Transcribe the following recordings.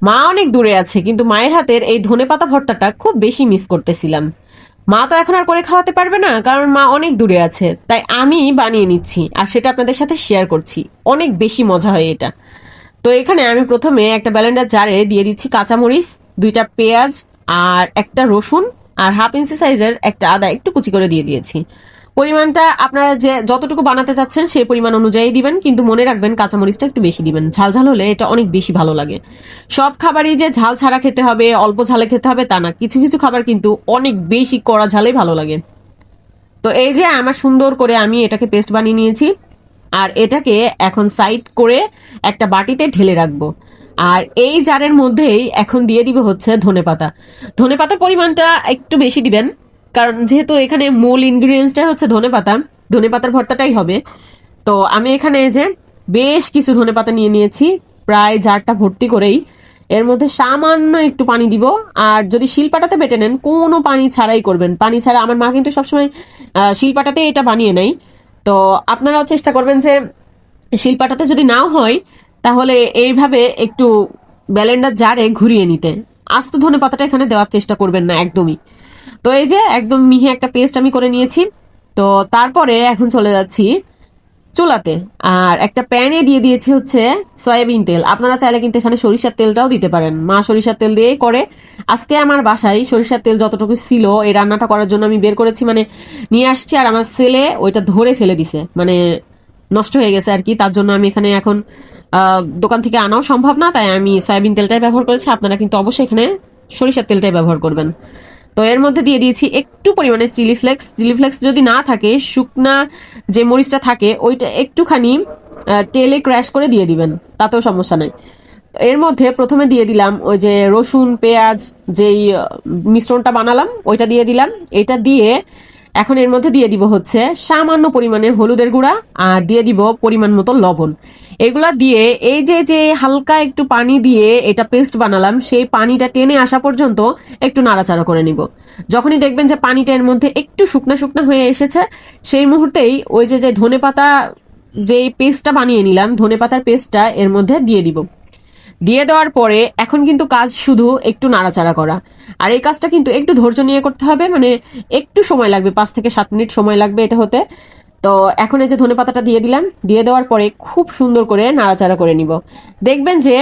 মা অনেক দূরে আছে, কিন্তু মায়ের হাতের এই ধনেপাতা ভর্তাটা খুব বেশি মিস করতেছিলাম। মা তো এখন আর করে খাওয়াতে পারবে না, কারণ মা অনেক দূরে আছে, তাই আমি বানিয়ে নিচ্ছি আর সেটা আপনাদের সাথে শেয়ার করছি। অনেক বেশি মজা হয় এটা। তো এখানে আমি প্রথমে একটা ব্লেন্ডার জারে দিয়ে দিচ্ছি কাঁচামরিচ, দুইটা পেঁয়াজ, আর একটা রসুন, আর হাফ ইঞ্চি সাইজের একটা আদা একটু কুচি করে দিয়ে দিয়েছি। পরিমাণটা আপনারা যে যতটুকু বানাতে চাচ্ছেন সেই পরিমাণ অনুযায়ী দিবেন, কিন্তু মনে রাখবেন কাঁচামরিচটা একটু বেশি দিবেন। ঝাল ঝাল হলে এটা অনেক বেশি ভালো লাগে। সব খাবারই যে ঝাল ছাড়া খেতে হবে, অল্প ঝালে খেতে হবে তা না, কিছু কিছু খাবার কিন্তু অনেক বেশি কড়া ঝালেই ভালো লাগে। তো এই যে আমার সুন্দর করে আমি এটাকে পেস্ট বানিয়ে নিয়েছি, আর এটাকে এখন সাইড করে একটা বাটিতে ঢেলে রাখবো। আর এই জারের মধ্যেই এখন দিয়ে দিব হচ্ছে ধনেপাতা। ধনেপাতার পরিমাণটা একটু বেশি দিবেন, কারণ যেহেতু এখানে মূল ইনগ্রিডিয়েন্টসটা হচ্ছে ধনেপাতা, ধনেপাতার ভর্তাটাই হবে। তো আমি এখানে এই যে বেশ কিছু ধনেপাতা নিয়ে নিয়েছি, প্রায় জারটা ভর্তি করেই। এর মধ্যে সামান্য একটু পানি দিব। আর যদি শিলপাটাতে বেটে নেন, কোনো পানি ছাড়াই করবেন, পানি ছাড়া। আমার মা কিন্তু সবসময় শিলপাটাতে এটা বানিয়ে নেয়। তো আপনারাও চেষ্টা করবেন যে শিলপাটাতে যদি নাও হয়, তাহলে এইভাবে একটু ব্লেন্ডার জারে ঘুরিয়ে নিতে। আস্ত ধনে পাতাটা এখানে দেওয়ার চেষ্টা করবেন না একদমই। তো এই যে একদম মিহি একটা পেস্ট আমি করে নিয়েছি। তো তারপরে এখন চলে যাচ্ছি চুলাতে, আর একটা প্যানে দিয়ে দিয়েছি হচ্ছে সয়াবিন তেল। আপনারা চাইলে কিন্তু এখানে সরিষার তেলটাও দিতে পারেন, মা সরিষার তেল দিয়েই করে। আজকে আমার বাসায় সরিষার তেল যতটুকু ছিল এই রান্নাটা করার জন্য আমি বের করেছি, মানে নিয়ে আসছি, আর আমার ছেলে ওইটা ধরে ফেলে দিছে, মানে নষ্ট হয়ে গেছে আর কি। তার জন্য আমি এখানে এখন দোকান থেকে আনাও সম্ভব না, তাই আমি সয়াবিন তেলটাই ব্যবহার করেছি। আপনারা কিন্তু অবশ্যই এখানে সরিষার তেলটাই ব্যবহার করবেন। তো এর মধ্যে দিয়ে দিয়েছি একটু পরিমাণে চিলি ফ্লেক্স। চিলি ফ্লেক্স যদি না থাকে, শুকনা যে মরিচটা থাকে ওইটা একটুখানি তেলে ক্র্যাশ করে দিয়ে দিবেন, তাতেও সমস্যা নাই। তো এর মধ্যে প্রথমে দিয়ে দিলাম ওই যে রসুন পেঁয়াজ যেই মিশ্রণটা বানালাম ওইটা দিয়ে দিলাম। এটা দিয়ে এখন এর মধ্যে দিয়ে দিব হচ্ছে সামান্য পরিমাণে হলুদের গুঁড়া, আর দিয়ে দিব পরিমাণ মতো লবণ। এগুলা দিয়ে এই যে যে হালকা একটু পানি দিয়ে এটা পেস্ট বানালাম, সেই পানিটা টেনে আসা পর্যন্ত একটু নাড়াচাড়া করে নিব। যখনই দেখবেন যে পানিটা এর মধ্যে একটু শুকনা শুকনা হয়ে এসেছে, সেই মুহূর্তেই ওই যে যে ধনেপাতা যে পেস্টটা বানিয়ে নিলাম, ধনেপাতার পেস্টটা এর মধ্যে দিয়ে দিব। দিয়ে দেওয়ার পরে এখন কিন্তু কাজ শুধু একটু নাড়াচাড়া করা। আর এই কাজটা কিন্তু একটু ধৈর্য নিয়ে করতে হবে, মানে একটু সময় লাগবে, 5 থেকে 7 মিনিট সময় লাগবে এটা হতে। তো এখন এই যে ধনেপাতাটা দিয়ে দিলাম, দিয়ে দেওয়ার পরে খুব সুন্দর করে নাড়াচাড়া করে নিব। দেখবেন যে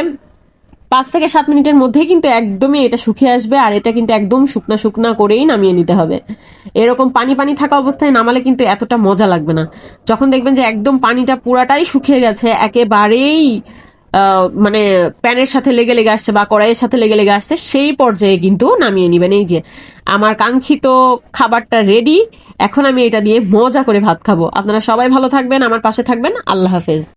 5 থেকে 7 মিনিটের মধ্যেই কিন্তু একদমই এটা শুকিয়ে আসবে, আর এটা কিন্তু একদম শুকনা শুকনা করেই নামিয়ে নিতে হবে। এরকম পানি পানি থাকা অবস্থায় নামালে কিন্তু এতটা মজা লাগবে না। যখন দেখবেন যে একদম পানিটা পুরাটাই শুকিয়ে গেছে, একেবারেই মানে প্যানের সাথে লেগে লেগে আসছে বা কড়াইয়ের সাথে লেগে লেগে আসছে, সেই পর্যায়ে কিন্তু নামিয়ে নিবেন। এই যে আমার কাঙ্ক্ষিত খাবারটা রেডি। এখন আমি এটা দিয়ে মজা করে ভাত খাবো। আপনারা সবাই ভালো থাকবেন, আমার পাশে থাকবেন। আল্লাহ হাফেজ।